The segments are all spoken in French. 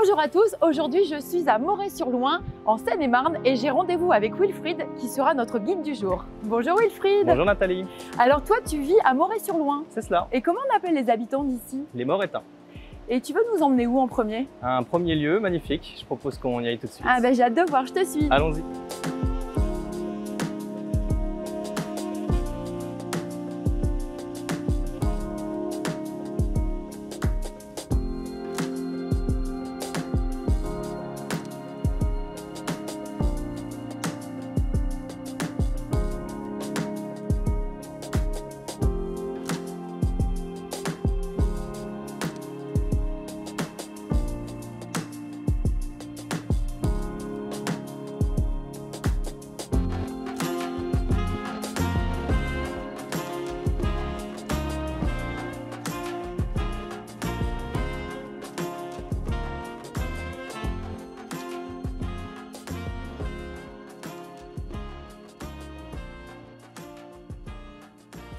Bonjour à tous, aujourd'hui je suis à Moret-sur-Loing en Seine-et-Marne et j'ai rendez-vous avec Wilfried qui sera notre guide du jour. Bonjour Wilfried. Bonjour Nathalie. Alors toi tu vis à Moret-sur-Loing. C'est cela. Et comment on appelle les habitants d'ici? Les Morétains. Et tu veux nous emmener où en premier? Un premier lieu magnifique, je propose qu'on y aille tout de suite. Ah ben j'ai hâte de voir, je te suis. Allons-y.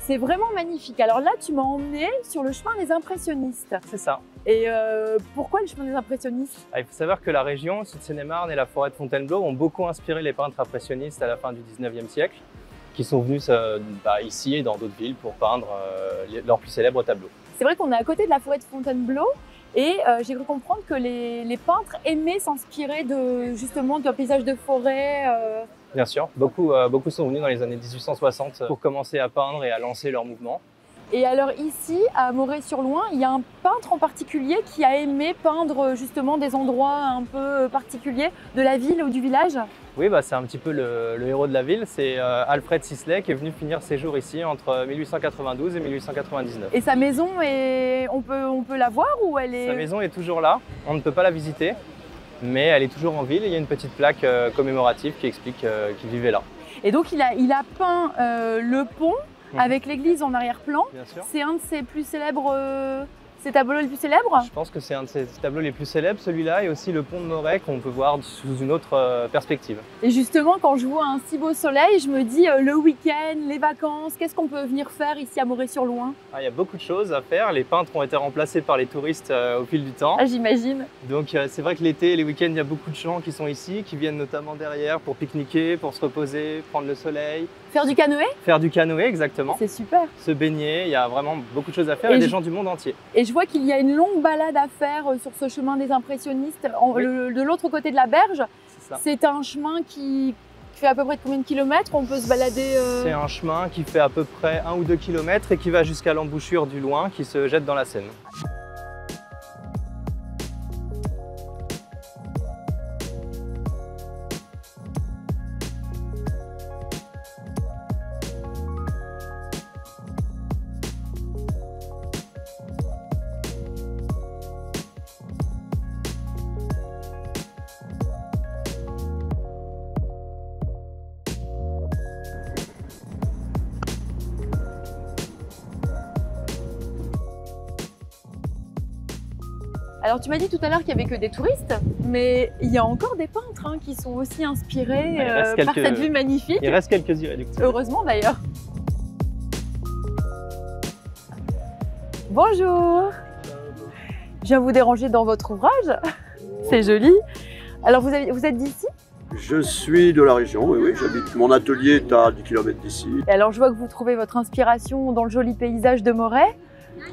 C'est vraiment magnifique. Alors là tu m'as emmené sur le chemin des impressionnistes. C'est ça. Et pourquoi le chemin des impressionnistes? Il faut savoir que la région, Sud-Seine-et-Marne et la forêt de Fontainebleau ont beaucoup inspiré les peintres impressionnistes à la fin du 19e siècle, qui sont venus ici et dans d'autres villes pour peindre leurs plus célèbres tableaux. C'est vrai qu'on est à côté de la forêt de Fontainebleau et j'ai cru comprendre que les peintres aimaient s'inspirer justement d'un paysage de forêt. Bien sûr, beaucoup sont venus dans les années 1860 pour commencer à peindre et à lancer leur mouvement. Et alors ici, à Moret-sur-Loing, il y a un peintre en particulier qui a aimé peindre justement des endroits un peu particuliers de la ville ou du village. Oui, c'est un petit peu le héros de la ville, c'est Alfred Sisley qui est venu finir ses jours ici entre 1892 et 1899. Et sa maison, on peut la voir ou elle est... Sa maison est toujours là, on ne peut pas la visiter, mais elle est toujours en ville et il y a une petite plaque commémorative qui explique qu'il vivait là. Et donc il a peint le pont avec l'église en arrière-plan. C'est un de ses plus célèbres, ses tableaux les plus célèbres? Je pense que c'est un de ses tableaux les plus célèbres, celui-là, et aussi le pont de Moret qu'on peut voir sous une autre perspective. Et justement, quand je vois un si beau soleil, je me dis le week-end, les vacances, qu'est-ce qu'on peut venir faire ici à Moret-sur-Loing? Il y a beaucoup de choses à faire. Les peintres ont été remplacés par les touristes au fil du temps. Ah, j'imagine. Donc c'est vrai que l'été et les week-ends, il y a beaucoup de gens qui sont ici, qui viennent notamment derrière pour pique-niquer, pour se reposer, prendre le soleil. Faire du canoë? Faire du canoë, exactement. C'est super. Se baigner, il y a vraiment beaucoup de choses à faire et des gens du monde entier. Et je vois qu'il y a une longue balade à faire sur ce chemin des impressionnistes, de l'autre côté de la berge. C'est un chemin qui fait à peu près combien de kilomètres? On peut se balader C'est un chemin qui fait à peu près 1 ou 2 kilomètres et qui va jusqu'à l'embouchure du Loing qui se jette dans la Seine. Alors tu m'as dit tout à l'heure qu'il n'y avait que des touristes, mais il y a encore des peintres qui sont aussi inspirés par cette vue magnifique. Il reste quelques irréductibles. Heureusement d'ailleurs. Bonjour. Je viens vous déranger dans votre ouvrage. C'est joli. Alors vous êtes d'ici? Je suis de la région, oui, j'habite. Mon atelier est à 10 km d'ici. Et alors je vois que vous trouvez votre inspiration dans le joli paysage de Moret.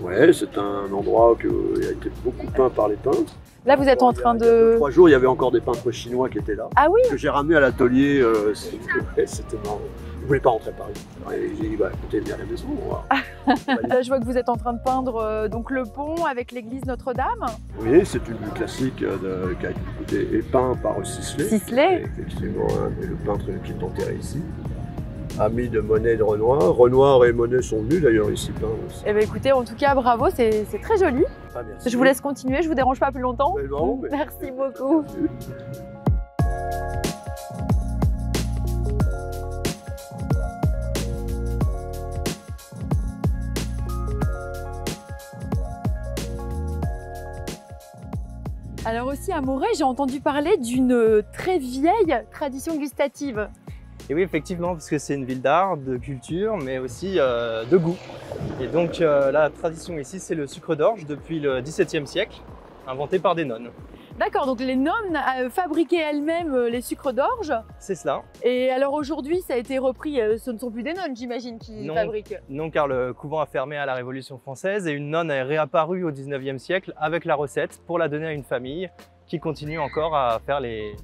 Ouais, c'est un endroit qui a été beaucoup peint par les peintres. Là, vous êtes en train de... Il y a 3 jours, il y avait encore des peintres chinois qui étaient là. Ah oui? Que j'ai ramené à l'atelier. C'était marrant. Ils ne voulaient pas rentrer à Paris. J'ai dit, écoutez, viens à la maison. Là, je vois que vous êtes en train de peindre donc, le pont avec l'église Notre-Dame. Oui, c'est une vue classique qui a été peint par Sisley. Sisley? Effectivement, le peintre qui est enterré ici. Ami de Monet et de Renoir. Renoir et Monet sont venus d'ailleurs ici peindre aussi. Eh bien écoutez, en tout cas, bravo, c'est très joli. Ah, merci. Je vous laisse continuer, je vous dérange pas plus longtemps. Mais non, mais... Merci beaucoup. Alors aussi à Moret, j'ai entendu parler d'une très vieille tradition gustative. Et oui, effectivement, parce que c'est une ville d'art, de culture, mais aussi de goût. Et donc la tradition ici, c'est le sucre d'orge depuis le XVIIe siècle, inventé par des nonnes. D'accord, donc les nonnes fabriquaient elles-mêmes les sucres d'orge. C'est cela. Et alors aujourd'hui, ça a été repris, ce ne sont plus des nonnes, j'imagine, qui fabriquent. Non, car le couvent a fermé à la Révolution française et une nonne est réapparue au 19e siècle avec la recette pour la donner à une famille qui continue encore à faire les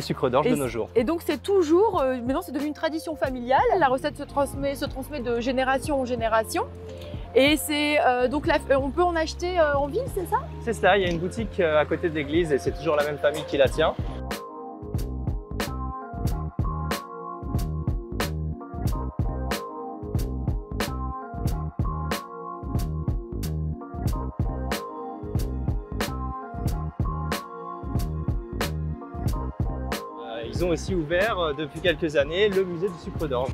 sucres d'orge de nos jours. Et donc c'est toujours, maintenant c'est devenu une tradition familiale, la recette se transmet de génération en génération. Et c'est donc on peut en acheter en ville, c'est ça? C'est cela, il y a une boutique à côté de l'église et c'est toujours la même famille qui la tient. Ils ont aussi ouvert depuis quelques années le musée du sucre d'orge.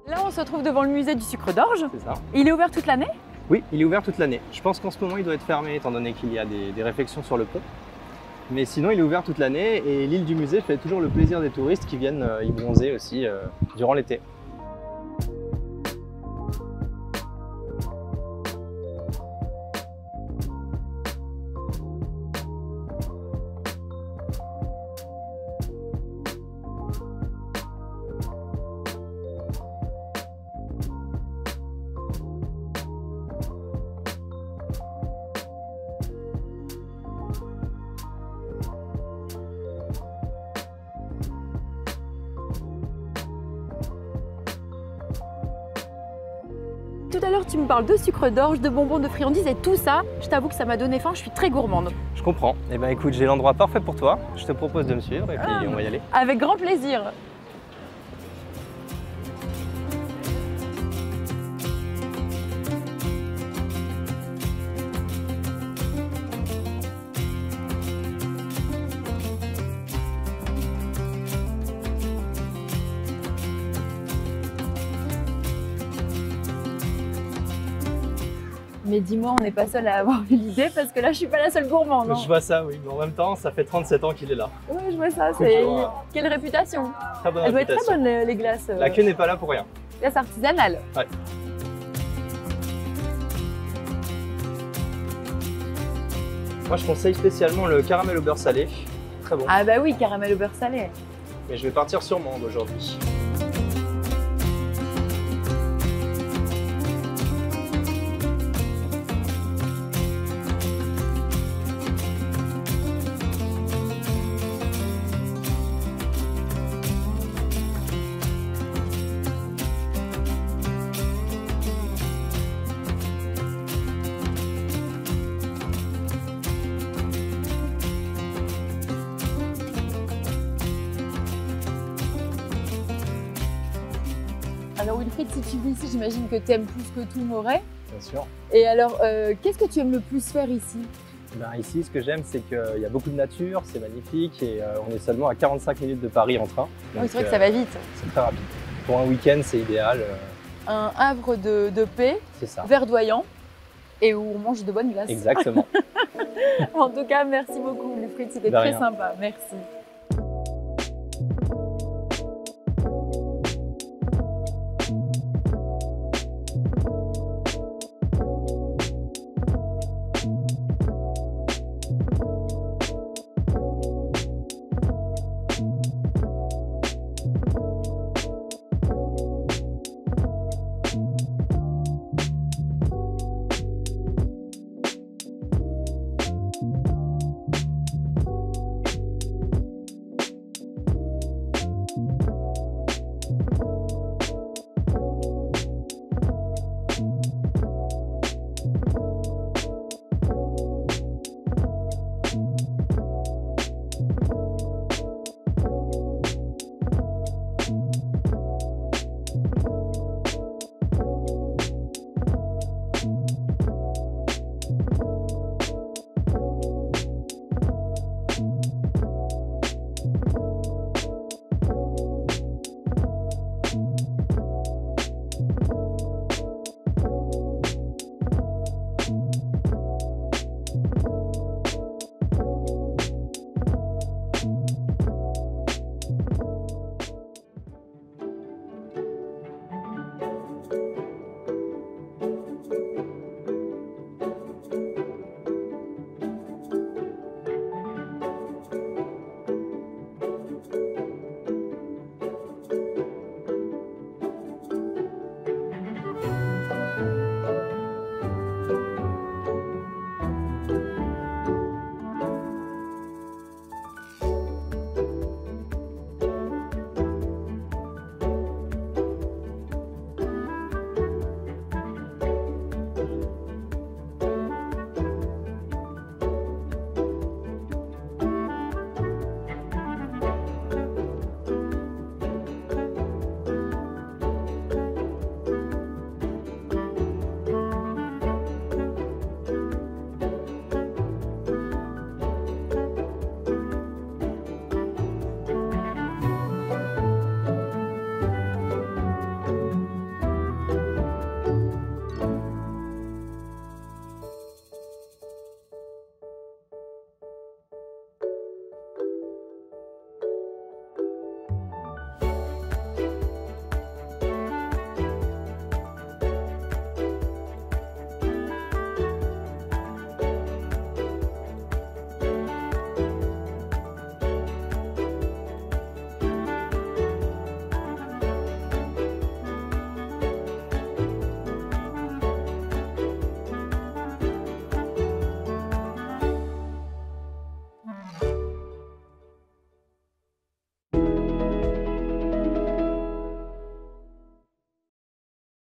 Là, on se trouve devant le musée du sucre d'orge. C'est ça. Il est ouvert toute l'année? Oui, il est ouvert toute l'année. Je pense qu'en ce moment, il doit être fermé étant donné qu'il y a des réflexions sur le pont. Mais sinon, il est ouvert toute l'année et l'île du musée fait toujours le plaisir des touristes qui viennent y bronzer aussi durant l'été. Tout à l'heure, tu me parles de sucre d'orge, de bonbons, de friandises et tout ça. Je t'avoue que ça m'a donné faim, je suis très gourmande. Je comprends. Eh bien écoute, j'ai l'endroit parfait pour toi. Je te propose de me suivre et puis on va y aller. Avec grand plaisir. Mais dis-moi, on n'est pas seul à avoir eu l'idée parce que là, je suis pas la seule gourmande. Non, je vois ça, oui. Mais en même temps, ça fait 37 ans qu'il est là. Oui, je vois ça. Quelle réputation. Très bonne Elle doit réputation. être très bonne, les glaces. La queue n'est pas là pour rien. Glace artisanale. Ouais. Moi, je conseille spécialement le caramel au beurre salé. Très bon. Ah bah oui, caramel au beurre salé. Mais je vais partir sur mangue aujourd'hui. Alors Wilfried, si tu vis ici, j'imagine que tu aimes plus que tout Moret. Bien sûr. Et alors, qu'est-ce que tu aimes le plus faire ici? Ben, ici, ce que j'aime, c'est qu'il y a beaucoup de nature, c'est magnifique et on est seulement à 45 minutes de Paris en train. Oui, c'est vrai que ça va vite. C'est très rapide. Pour un week-end, c'est idéal. Un havre de paix, verdoyant, et où on mange de bonnes glaces. Exactement. En tout cas, merci beaucoup Wilfried, c'était très sympa. Merci.